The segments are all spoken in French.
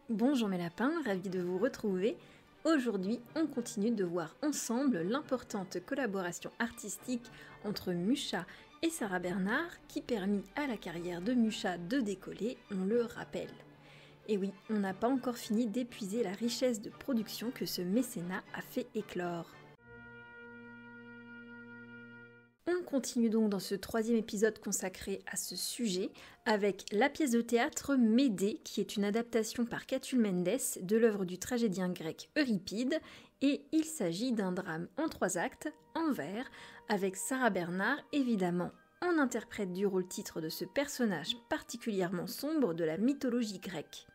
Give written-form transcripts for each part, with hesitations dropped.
Bonjour mes lapins, ravi de vous retrouver. Aujourd'hui, on continue de voir ensemble l'importante collaboration artistique entre Musha et Sarah Bernard qui permit à la carrière de Musha de décoller, on le rappelle. Et oui, on n'a pas encore fini d'épuiser la richesse de production que ce mécénat a fait éclore. On continue donc dans ce troisième épisode consacré à ce sujet avec la pièce de théâtre Médée qui est une adaptation par Catulle Mendes de l'œuvre du tragédien grec Euripide et il s'agit d'un drame en 3 actes, en vers, avec Sarah Bernard évidemment en interprète du rôle titre de ce personnage particulièrement sombre de la mythologie grecque.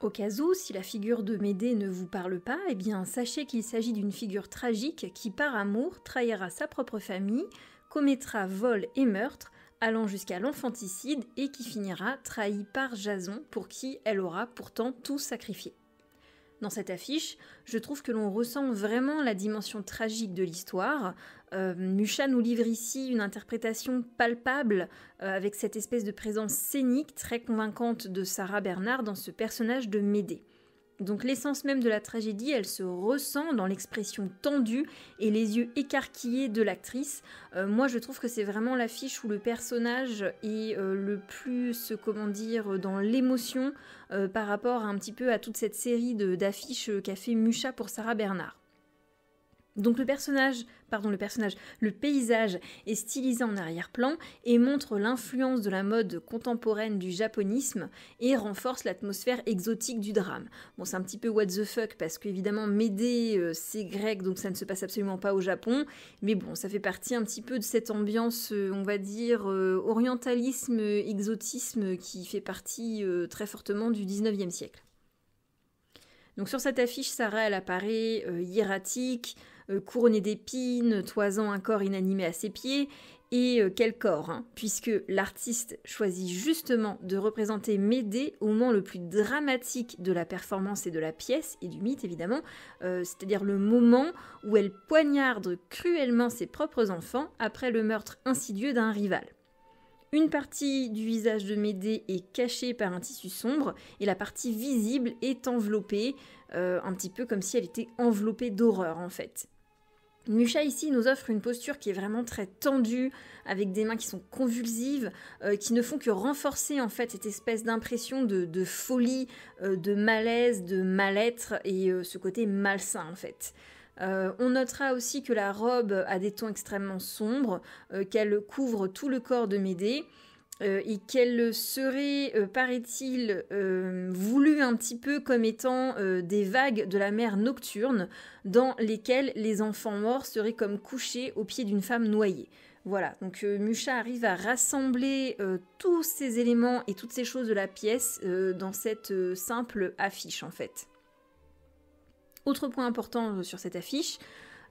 Au cas où, si la figure de Médée ne vous parle pas, eh bien sachez qu'il s'agit d'une figure tragique qui par amour trahira sa propre famille, commettra vol et meurtre, allant jusqu'à l'enfanticide et qui finira trahie par Jason pour qui elle aura pourtant tout sacrifié. Dans cette affiche, je trouve que l'on ressent vraiment la dimension tragique de l'histoire. Musha nous livre ici une interprétation palpable avec cette espèce de présence scénique très convaincante de Sarah Bernard dans ce personnage de Médée. Donc l'essence même de la tragédie, elle se ressent dans l'expression tendue et les yeux écarquillés de l'actrice. Moi je trouve que c'est vraiment l'affiche où le personnage est le plus, dans l'émotion par rapport un petit peu à toute cette série d'affiches qu'a fait Musha pour Sarah Bernard. Donc le paysage est stylisé en arrière-plan et montre l'influence de la mode contemporaine du japonisme et renforce l'atmosphère exotique du drame. Bon, c'est un petit peu what the fuck parce qu'évidemment Médée c'est grec donc ça ne se passe absolument pas au Japon, mais bon, ça fait partie un petit peu de cette ambiance, orientalisme, exotisme qui fait partie très fortement du 19e siècle. Donc sur cette affiche, Sarah elle apparaît hiératique, couronnée d'épines, toisant un corps inanimé à ses pieds, et quel corps, hein, puisque l'artiste choisit justement de représenter Médée au moment le plus dramatique de la performance et de la pièce, et du mythe évidemment, c'est-à-dire le moment où elle poignarde cruellement ses propres enfants après le meurtre insidieux d'un rival. Une partie du visage de Médée est cachée par un tissu sombre et la partie visible est enveloppée, un petit peu comme si elle était enveloppée d'horreur en fait. Musha ici nous offre une posture qui est vraiment très tendue, avec des mains qui sont convulsives, qui ne font que renforcer en fait cette espèce d'impression de folie, de malaise, de mal-être et ce côté malsain en fait. On notera aussi que la robe a des tons extrêmement sombres, qu'elle couvre tout le corps de Médée, et qu'elle serait, paraît-il, voulue un petit peu comme étant des vagues de la mer nocturne dans lesquelles les enfants morts seraient comme couchés au pied d'une femme noyée. Voilà, donc Musha arrive à rassembler tous ces éléments et toutes ces choses de la pièce dans cette simple affiche en fait. Autre point important sur cette affiche,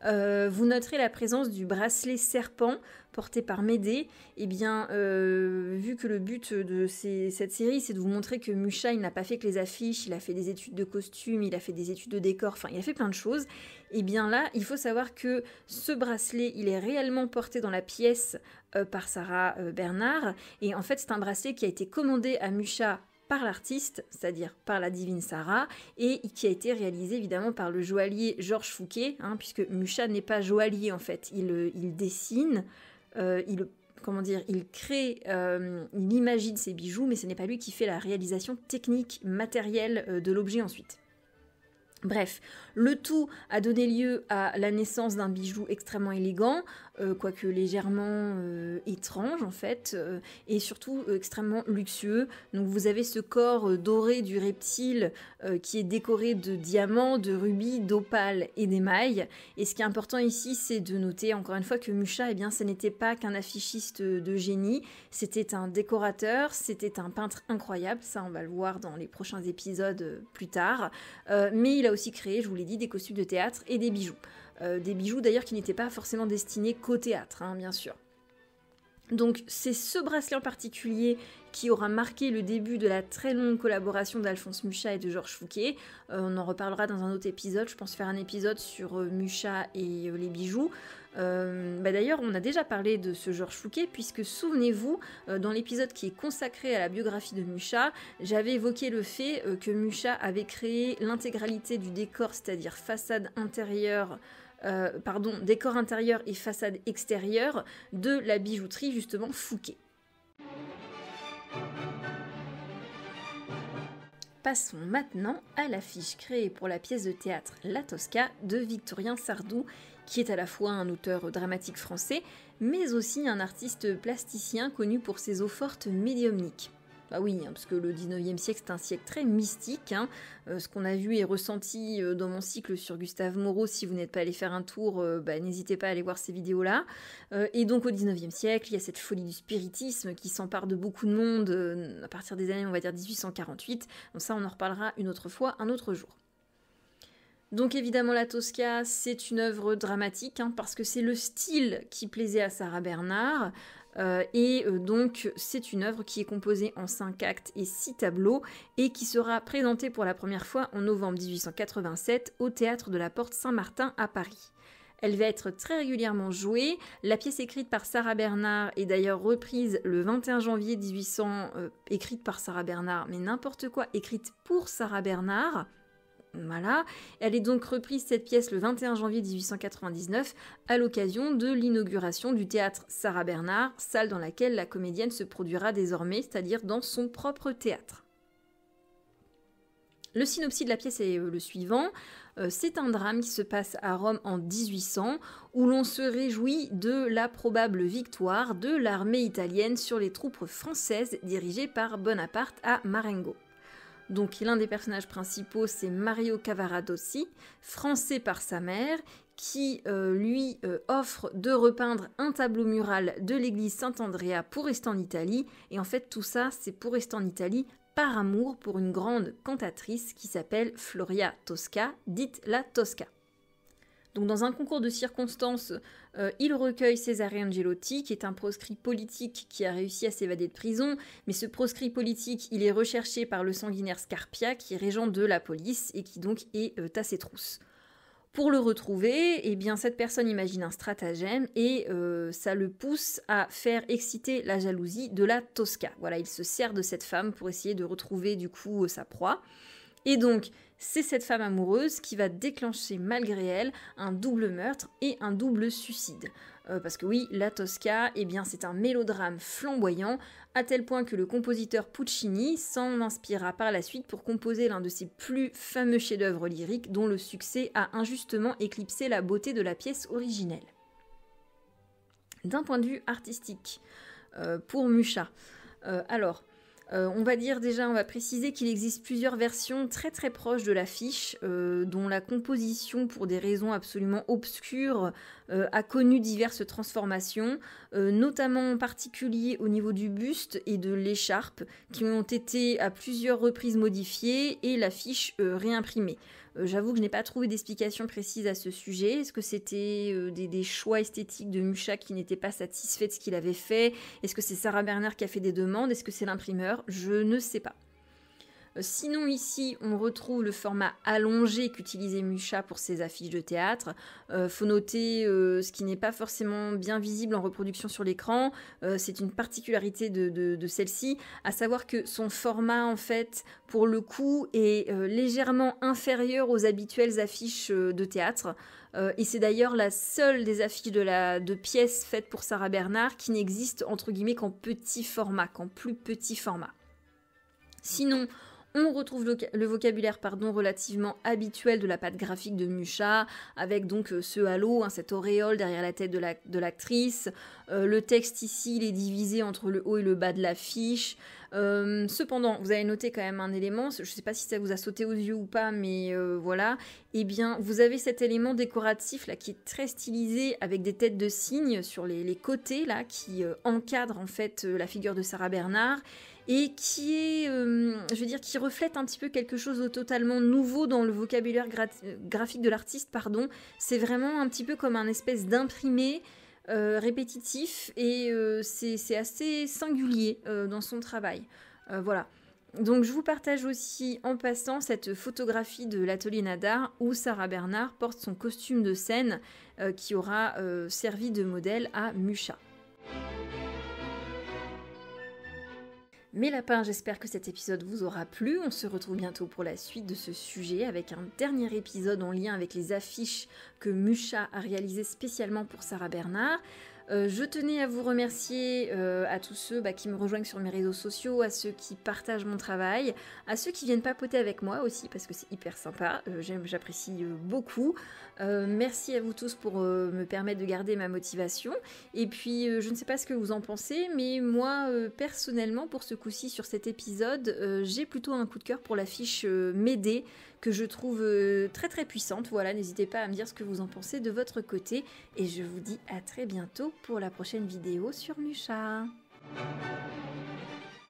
vous noterez la présence du bracelet serpent porté par Médée. Eh bien, vu que le but de cette série, c'est de vous montrer que Musha, il n'a pas fait que les affiches, il a fait des études de costume, il a fait des études de décor, enfin, il a fait plein de choses. Eh bien là, il faut savoir que ce bracelet, il est réellement porté dans la pièce par Sarah Bernard. Et en fait, c'est un bracelet qui a été commandé à Musha par l'artiste, c'est-à-dire par la divine Sarah, et qui a été réalisé évidemment par le joaillier Georges Fouquet, hein, puisque Musha n'est pas joaillier en fait, il dessine, il crée, il imagine ses bijoux, mais ce n'est pas lui qui fait la réalisation technique, matérielle de l'objet ensuite. Bref, le tout a donné lieu à la naissance d'un bijou extrêmement élégant, quoique légèrement étrange en fait, et surtout extrêmement luxueux. Donc vous avez ce corps doré du reptile qui est décoré de diamants, de rubis, d'opales et d'émail. Et ce qui est important ici, c'est de noter encore une fois que Musha, eh bien, ce n'était pas qu'un affichiste de génie, c'était un décorateur, c'était un peintre incroyable, ça on va le voir dans les prochains épisodes plus tard, mais il a aussi créé, je vous l'ai dit, des costumes de théâtre et des bijoux. Des bijoux d'ailleurs qui n'étaient pas forcément destinés qu'au théâtre, hein, bien sûr. Donc c'est ce bracelet en particulier qui aura marqué le début de la très longue collaboration d'Alphonse Mucha et de Georges Fouquet. On en reparlera dans un autre épisode, je pense faire un épisode sur Mucha et les bijoux. D'ailleurs, on a déjà parlé de ce Georges Fouquet, puisque souvenez-vous, dans l'épisode qui est consacré à la biographie de Mucha, j'avais évoqué le fait que Mucha avait créé l'intégralité du décor, c'est-à-dire façade intérieure, décor intérieur et façade extérieure de la bijouterie justement Fouquet. Passons maintenant à l'affiche créée pour la pièce de théâtre La Tosca de Victorien Sardou, qui est à la fois un auteur dramatique français, mais aussi un artiste plasticien connu pour ses eaux-fortes médiumniques. Bah oui, parce que le 19e siècle, c'est un siècle très mystique. Ce qu'on a vu et ressenti dans mon cycle sur Gustave Moreau, si vous n'êtes pas allé faire un tour, n'hésitez pas à aller voir ces vidéos-là. Et donc au 19e siècle, il y a cette folie du spiritisme qui s'empare de beaucoup de monde à partir des années, on va dire, 1848. Donc ça, on en reparlera une autre fois, un autre jour. Donc évidemment la Tosca, c'est une œuvre dramatique, parce que c'est le style qui plaisait à Sarah Bernhardt, donc c'est une œuvre qui est composée en 5 actes et 6 tableaux, et qui sera présentée pour la première fois en novembre 1887 au Théâtre de la Porte Saint-Martin à Paris. Elle va être très régulièrement jouée. La pièce écrite par Sarah Bernhardt est d'ailleurs reprise le 21 janvier 1800, écrite par Sarah Bernhardt, mais n'importe quoi, écrite pour Sarah Bernhardt. Voilà, elle est donc reprise cette pièce le 21 janvier 1899 à l'occasion de l'inauguration du théâtre Sarah Bernhardt, salle dans laquelle la comédienne se produira désormais, c'est-à-dire dans son propre théâtre. Le synopsis de la pièce est le suivant. C'est un drame qui se passe à Rome en 1800, où l'on se réjouit de la probable victoire de l'armée italienne sur les troupes françaises dirigées par Bonaparte à Marengo. Donc l'un des personnages principaux, c'est Mario Cavaradossi, français par sa mère, qui lui offre de repeindre un tableau mural de l'église Saint-Andrea pour rester en Italie. Et en fait, tout ça, c'est pour rester en Italie par amour pour une grande cantatrice qui s'appelle Floria Tosca, dite la Tosca. Donc dans un concours de circonstances, il recueille Cesare Angelotti, qui est un proscrit politique qui a réussi à s'évader de prison, mais ce proscrit politique, il est recherché par le sanguinaire Scarpia, qui est régent de la police et qui donc est à ses trousses. Pour le retrouver, eh bien, cette personne imagine un stratagème et ça le pousse à faire exciter la jalousie de la Tosca. Voilà, il se sert de cette femme pour essayer de retrouver du coup sa proie. Et donc, c'est cette femme amoureuse qui va déclencher malgré elle un double meurtre et un double suicide. Parce que oui, la Tosca, eh bien, c'est un mélodrame flamboyant, à tel point que le compositeur Puccini s'en inspirera par la suite pour composer l'un de ses plus fameux chefs-d'œuvre lyriques, dont le succès a injustement éclipsé la beauté de la pièce originelle. D'un point de vue artistique, pour Mucha, on va dire déjà, on va préciser qu'il existe plusieurs versions très très proches de l'affiche, dont la composition, pour des raisons absolument obscures, a connu diverses transformations, notamment en particulier au niveau du buste et de l'écharpe, qui ont été à plusieurs reprises modifiées et l'affiche réimprimée. J'avoue que je n'ai pas trouvé d'explication précise à ce sujet. Est-ce que c'était des choix esthétiques de Mucha qui n'étaient pas satisfaits de ce qu'il avait fait? Est-ce que c'est Sarah Bernhardt qui a fait des demandes? Est-ce que c'est l'imprimeur? Je ne sais pas. Sinon ici, on retrouve le format allongé qu'utilisait Mucha pour ses affiches de théâtre. Faut noter ce qui n'est pas forcément bien visible en reproduction sur l'écran. C'est une particularité de celle-ci, à savoir que son format, en fait, pour le coup, est légèrement inférieur aux habituelles affiches de théâtre. Et c'est d'ailleurs la seule des affiches de pièces faites pour Sarah Bernhardt qui n'existe, entre guillemets, qu'en petit format, qu'en plus petit format. Sinon, on retrouve le vocabulaire relativement habituel de la patte graphique de Mucha, avec donc ce halo, cette auréole derrière la tête de l'actrice. Le texte ici, il est divisé entre le haut et le bas de l'affiche. Cependant, vous avez noté quand même un élément, je ne sais pas si ça vous a sauté aux yeux ou pas, mais voilà. Eh bien, vous avez cet élément décoratif là qui est très stylisé, avec des têtes de cygne sur les côtés là, qui encadrent en fait la figure de Sarah Bernhardt, et qui est, qui reflète un petit peu quelque chose de totalement nouveau dans le vocabulaire graphique de l'artiste, pardon. C'est vraiment un petit peu comme un espèce d'imprimé répétitif et c'est assez singulier dans son travail. Voilà. Donc je vous partage aussi en passant cette photographie de l'atelier Nadar où Sarah Bernard porte son costume de scène qui aura servi de modèle à Musha. Mes lapins, j'espère que cet épisode vous aura plu. On se retrouve bientôt pour la suite de ce sujet avec un dernier épisode en lien avec les affiches que Musha a réalisées spécialement pour Sarah Bernard. Je tenais à vous remercier à tous ceux qui me rejoignent sur mes réseaux sociaux, à ceux qui partagent mon travail, à ceux qui viennent papoter avec moi aussi parce que c'est hyper sympa, j'apprécie beaucoup. Merci à vous tous pour me permettre de garder ma motivation. Et puis je ne sais pas ce que vous en pensez, mais moi personnellement pour ce coup-ci sur cet épisode, j'ai plutôt un coup de cœur pour l'affiche Médée que je trouve très très puissante. Voilà, n'hésitez pas à me dire ce que vous en pensez de votre côté. Et je vous dis à très bientôt pour la prochaine vidéo sur Musha.